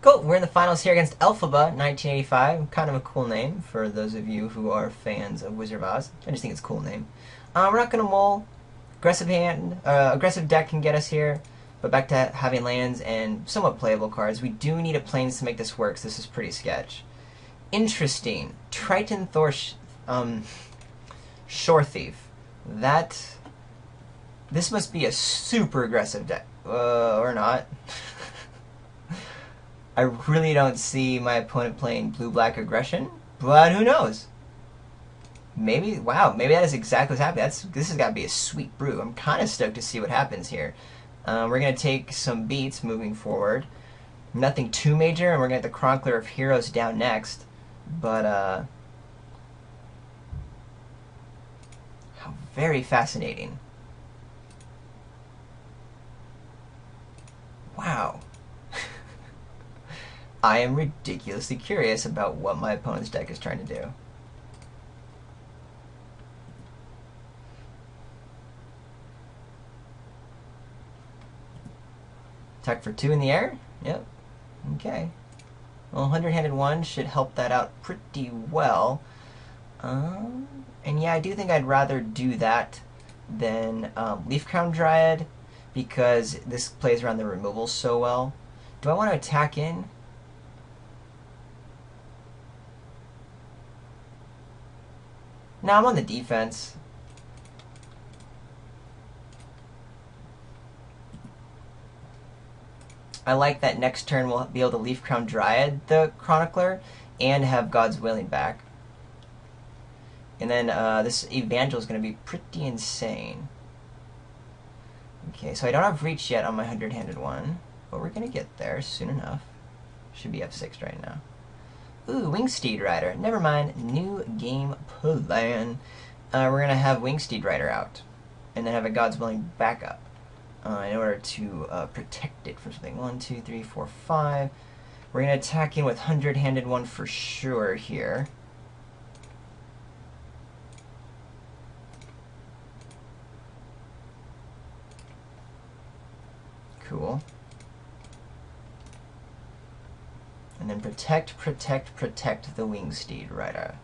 Cool. We're in the finals here against Elphaba, 1985. Kind of a cool name for those of you who are fans of Wizard of Oz. I just think it's a cool name. We're not going to mull. Aggressive deck can get us here. But back to having lands and somewhat playable cards. We do need a plains to make this work, so this is pretty sketch. Interesting. Triton Thor Shore Thief. This must be a super aggressive deck. Or not. I really don't see my opponent playing blue-black aggression, but who knows? Maybe, wow, maybe that is exactly what's happening. This has got to be a sweet brew. I'm kind of stoked to see what happens here. We're going to take some beats moving forward. Nothing too major, and we're going to get the Chronicler of Heroes down next. But, how very fascinating. Wow. I am ridiculously curious about what my opponent's deck is trying to do. Attack for 2 in the air? Yep. Okay. Well, 100-handed 1 should help that out pretty well. And yeah, I do think I'd rather do that than Leaf Crown Dryad, because this plays around the removals so well. Do I want to attack in? No, I'm on the defense. I like that next turn we'll be able to Leaf Crown Dryad the Chronicler and have God's Willing back. And then this Evangel is going to be pretty insane. Okay, so I don't have reach yet on my 100-handed 1, but we're going to get there soon enough. Should be F6 right now. Ooh, Wingsteed Rider. Never mind. New game plan. We're going to have Wingsteed Rider out. And then have a God's Willing backup. In order to protect it from something. 1, 2, 3, 4, 5. We're going to attack in with 100-handed 1 for sure here. Cool. And then protect the Wingsteed Rider.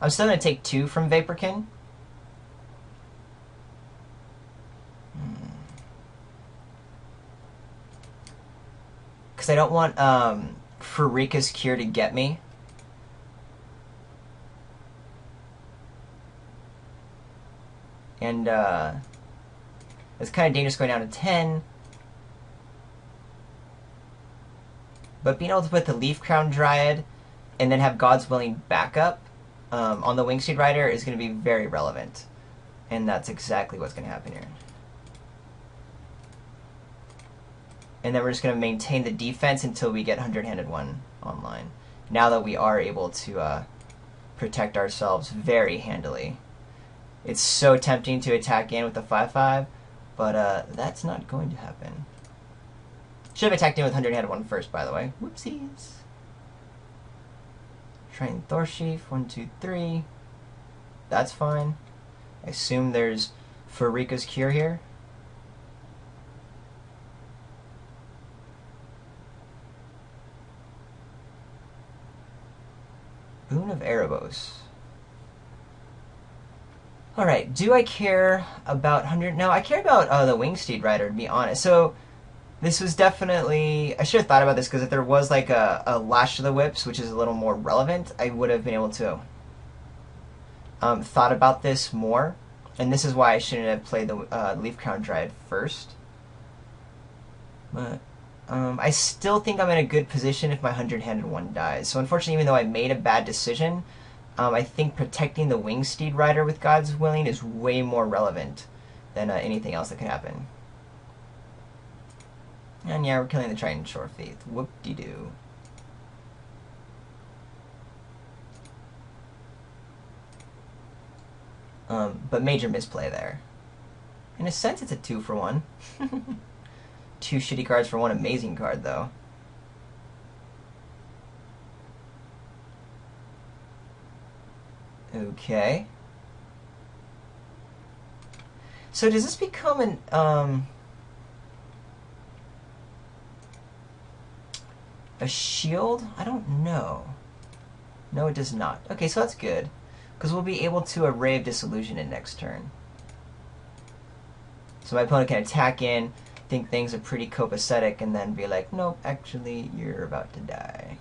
I'm still going to take 2 from Vaporkin. Because I don't want Farika's Cure to get me. And it's kind of dangerous going down to 10. But being able to put the Leaf Crown Dryad and then have God's Willing backup on the Wingsteed Rider is going to be very relevant. And that's exactly what's going to happen here. And then we're just going to maintain the defense until we get 100-handed 1 online. Now that we are able to protect ourselves very handily. It's so tempting to attack in with the 5/5, but that's not going to happen. Should have attacked in with 100-handed 1 first, by the way. Whoopsies. Triton Thorsheaf, 1, 2, 3. That's fine. I assume there's Farika's Cure here. Boon of Erebos. Alright, do I care about 100? No, I care about the Wingsteed Rider, to be honest. So, this was definitely... I should have thought about this, because if there was like a Lash of the Whips, which is a little more relevant, I would have been able to thought about this more. And this is why I shouldn't have played the Leaf Crown Dryad first. But I still think I'm in a good position if my 100-handed 1 dies. So unfortunately, even though I made a bad decision, I think protecting the Wingsteed Rider with God's Willing is way more relevant than anything else that could happen. And yeah, we're killing the Triton Shore Thief. Whoop-de-doo. But major misplay there. In a sense, it's a 2 for 1. 2 shitty cards for 1 amazing card, though. Okay. So does this become an a shield? I don't know. No, it does not. Okay, so that's good. Because we'll be able to Array of Disillusion in next turn. So my opponent can attack in, think things are pretty copacetic, and then be like, nope, actually, you're about to die.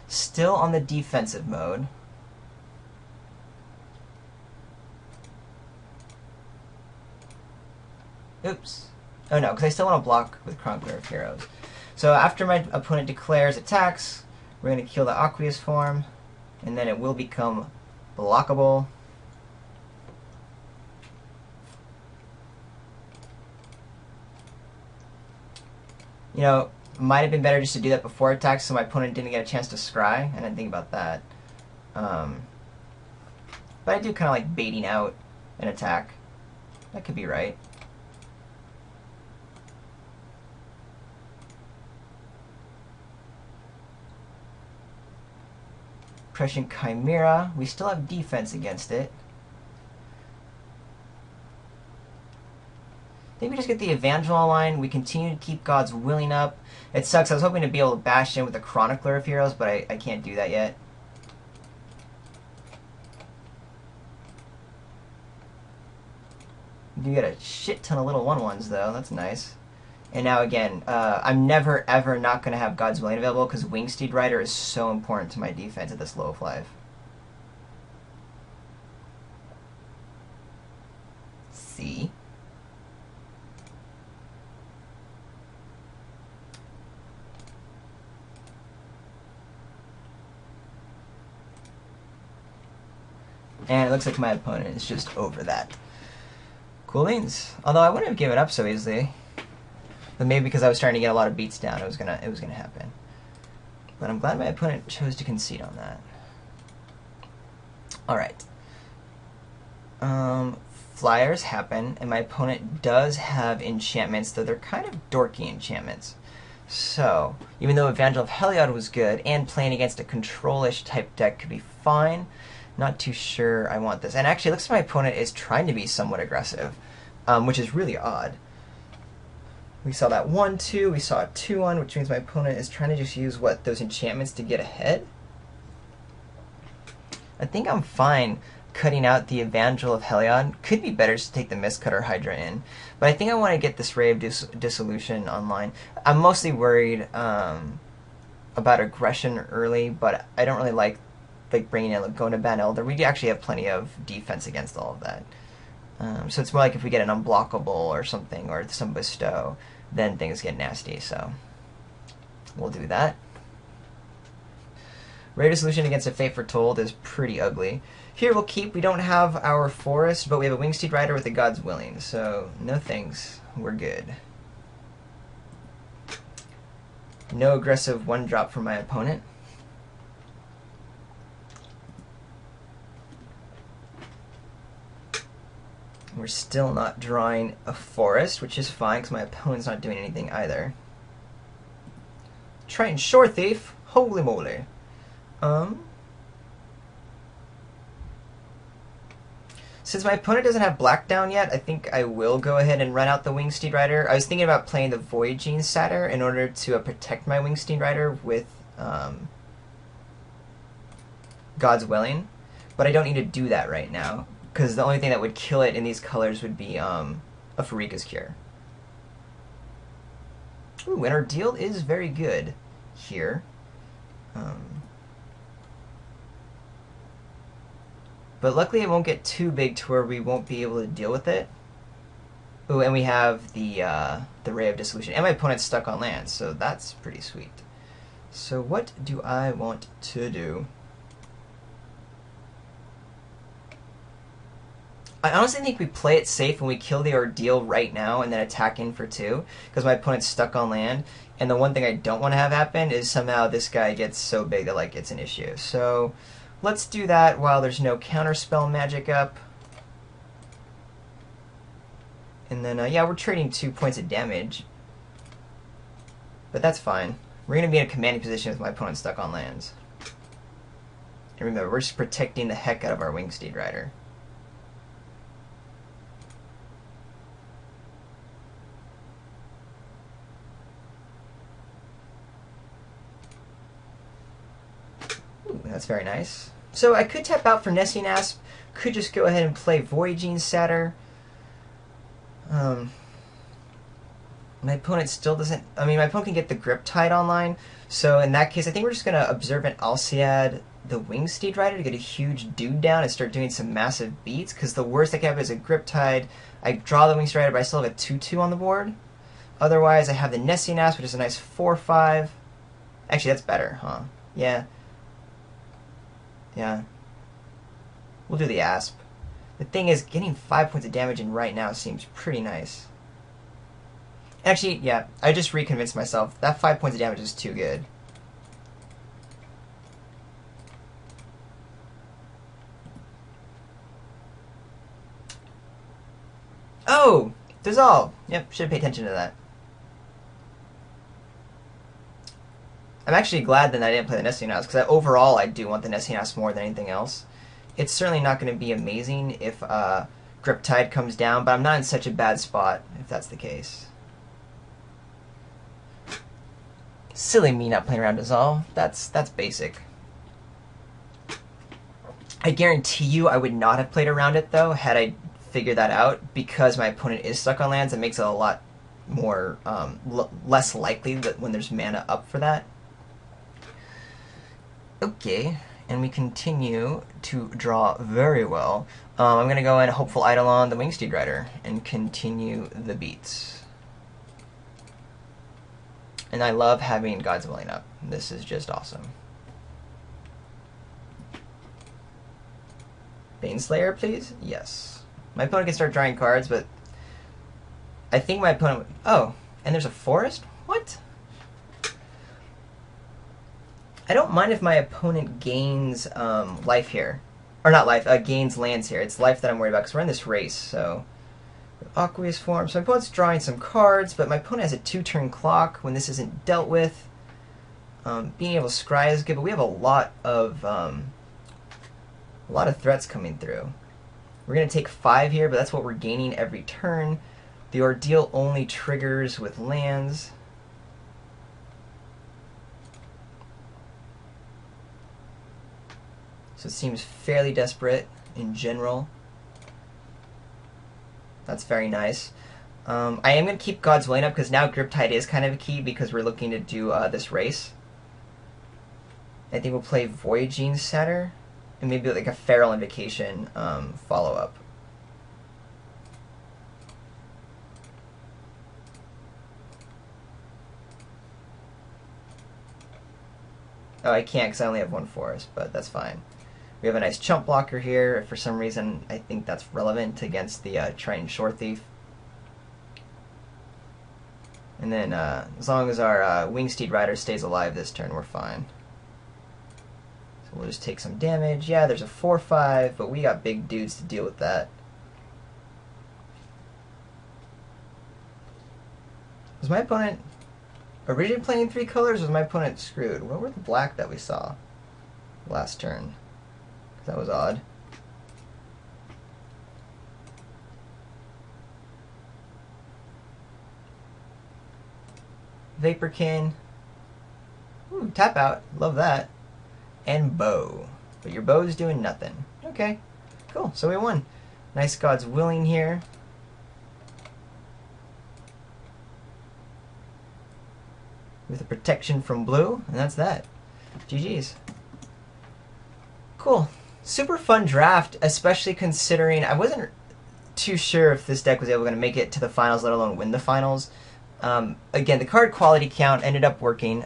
Still on the defensive mode. Oops. Oh no, because I still want to block with Chronicler of Heroes. So after my opponent declares attacks, we're going to kill the Aqueous form, and then it will become blockable. You know, might have been better just to do that before attacks so my opponent didn't get a chance to scry. I didn't think about that. But I do kind of like baiting out an attack. That could be right. Prussian Chimera. We still have defense against it. I think we just get the Evangel online. We continue to keep God's Willing up. It sucks. I was hoping to be able to bash in with the Chronicler of Heroes, but I can't do that yet. You get a shit ton of little 1/1s, though. That's nice. And now, again, I'm never, ever not going to have God's Willing available because Wingsteed Rider is so important to my defense at this low of life. See? And it looks like my opponent is just over that. Cool beans. Although I wouldn't have given up so easily. But maybe because I was starting to get a lot of beats down, it was gonna happen. But I'm glad my opponent chose to concede on that. Alright. Flyers happen, and my opponent does have enchantments, though they're kind of dorky enchantments. So, even though Evangel of Heliod was good, and playing against a control-ish type deck could be fine, not too sure I want this. And actually, it looks like my opponent is trying to be somewhat aggressive, which is really odd. We saw that 1/2, we saw a 2/1, which means my opponent is trying to just use, what, those enchantments to get ahead? I think I'm fine cutting out the Evangel of Heliod. Could be better just to take the Mistcutter Hydra in. But I think I want to get this Ray of Dissolution online. I'm mostly worried about aggression early, but I don't really like bringing in, going to Ban Elder. We actually have plenty of defense against all of that. So it's more like if we get an Unblockable or something, or some Bestow, then things get nasty, so we'll do that. Ray Dissolution against a Fate Foretold is pretty ugly. Here we'll keep, we don't have our Forest, but we have a Wingsteed Rider with a God's Willing, so no thanks, we're good. No aggressive 1-drop from my opponent. We're still not drawing a Forest, which is fine because my opponent's not doing anything either. Triton Shore Thief? Holy moly. Since my opponent doesn't have black down yet, I think I will go ahead and run out the Wingsteed Rider. I was thinking about playing the Voyaging Satyr in order to protect my Wingsteed Rider with God's Willing, but I don't need to do that right now, because the only thing that would kill it in these colors would be a Farika's Cure. Ooh, and our deal is very good here. But luckily it won't get too big to where we won't be able to deal with it. Ooh, and we have the Ray of Dissolution. And my opponent's stuck on land, so that's pretty sweet. So what do I want to do? I honestly think we play it safe and we kill the Ordeal right now and then attack in for 2, because my opponent's stuck on land. And the one thing I don't want to have happen is somehow this guy gets so big that it's an issue. So let's do that while there's no counterspell magic up. And then, yeah, we're trading 2 points of damage. But that's fine. We're going to be in a commanding position with my opponent stuck on lands. And remember, we're just protecting the heck out of our Wingsteed Rider. that's very nice. So I could tap out for Nesting Asp, could just go ahead and play Voyaging Satyr. My opponent still doesn't... I mean, my opponent can get the Grip Tide online, so in that case, I think we're just going to Observant Alciad the Wingsteed Rider to get a huge dude down and start doing some massive beats, because the worst I can have is a Grip Tide. I draw the Wingsteed Rider, but I still have a 2-2 on the board. Otherwise, I have the Nesting Asp, which is a nice 4-5. Actually, that's better, huh? Yeah. Yeah. We'll do the Asp. The thing is, getting 5 points of damage in right now seems pretty nice. Actually, yeah, I just reconvinced myself. That 5 points of damage is too good. Oh! Dissolve! Yep, should pay attention to that. I'm actually glad that I didn't play the Nesting Asp, because overall I do want the Nesting Asp more than anything else. It's certainly not going to be amazing if Grip Tide comes down, but I'm not in such a bad spot if that's the case. Silly me not playing around Dissolve. That's basic. I guarantee you I would not have played around it, though, had I figured that out, because my opponent is stuck on lands. It makes it a lot more less likely that when there's mana up for that. Okay, and we continue to draw very well. I'm going to go in Hopeful Eidolon, the Wingsteed Rider, and continue the beats. And I love having God's Willing up. This is just awesome. Baneslayer, please? Yes. My opponent can start drawing cards, but I think my opponent... Oh, and there's a forest? What? I don't mind if my opponent gains life here. Or not life, gains lands here. It's life that I'm worried about, because we're in this race, so... Aqueous form. So my opponent's drawing some cards, but my opponent has a 2-turn clock when this isn't dealt with. Being able to scry is good, but we have a lot of threats coming through. We're going to take 5 here, but that's what we're gaining every turn. The Ordeal only triggers with lands. So it seems fairly desperate in general. That's very nice. I am going to keep God's Willing up, because now Grip Tide is kind of a key, because we're looking to do this race. I think we'll play Voyaging Satyr, and maybe like a Feral Invocation follow-up. Oh, I can't because I only have 1 forest, but that's fine. We have a nice chump blocker here. For some reason, I think that's relevant against the Triton Shore Thief. And then, as long as our Wingsteed Rider stays alive this turn, we're fine. So we'll just take some damage. Yeah, there's a 4-5, but we got big dudes to deal with that. Was my opponent originally playing 3 colors, or was my opponent screwed? What were the black that we saw last turn? That was odd. Vaporkin. Ooh, tap out. Love that. And bow. But your bow's doing nothing. Okay. Cool. So we won. Nice God's Willing here. With a protection from blue. And that's that. GG's. Cool. Super fun draft, especially considering I wasn't too sure if this deck was able to make it to the finals, let alone win the finals. Again, the card quality count ended up working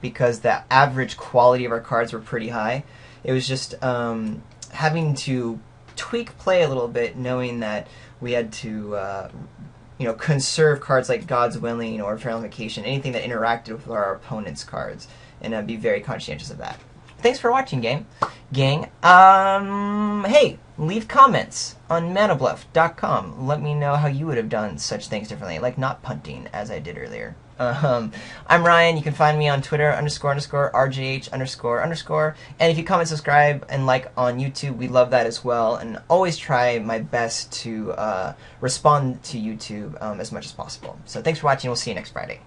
because the average quality of our cards were pretty high. It was just having to tweak play a little bit, knowing that we had to conserve cards like God's Willing or Feral Invocation, anything that interacted with our opponent's cards, and be very conscientious of that. Thanks for watching, gang. Hey, leave comments on manabluff.com. Let me know how you would have done such things differently, like not punting, as I did earlier. I'm Ryan. You can find me on Twitter, __RJH___. And if you comment, subscribe, and like on YouTube, we love that as well. And always try my best to respond to YouTube as much as possible. So thanks for watching. We'll see you next Friday.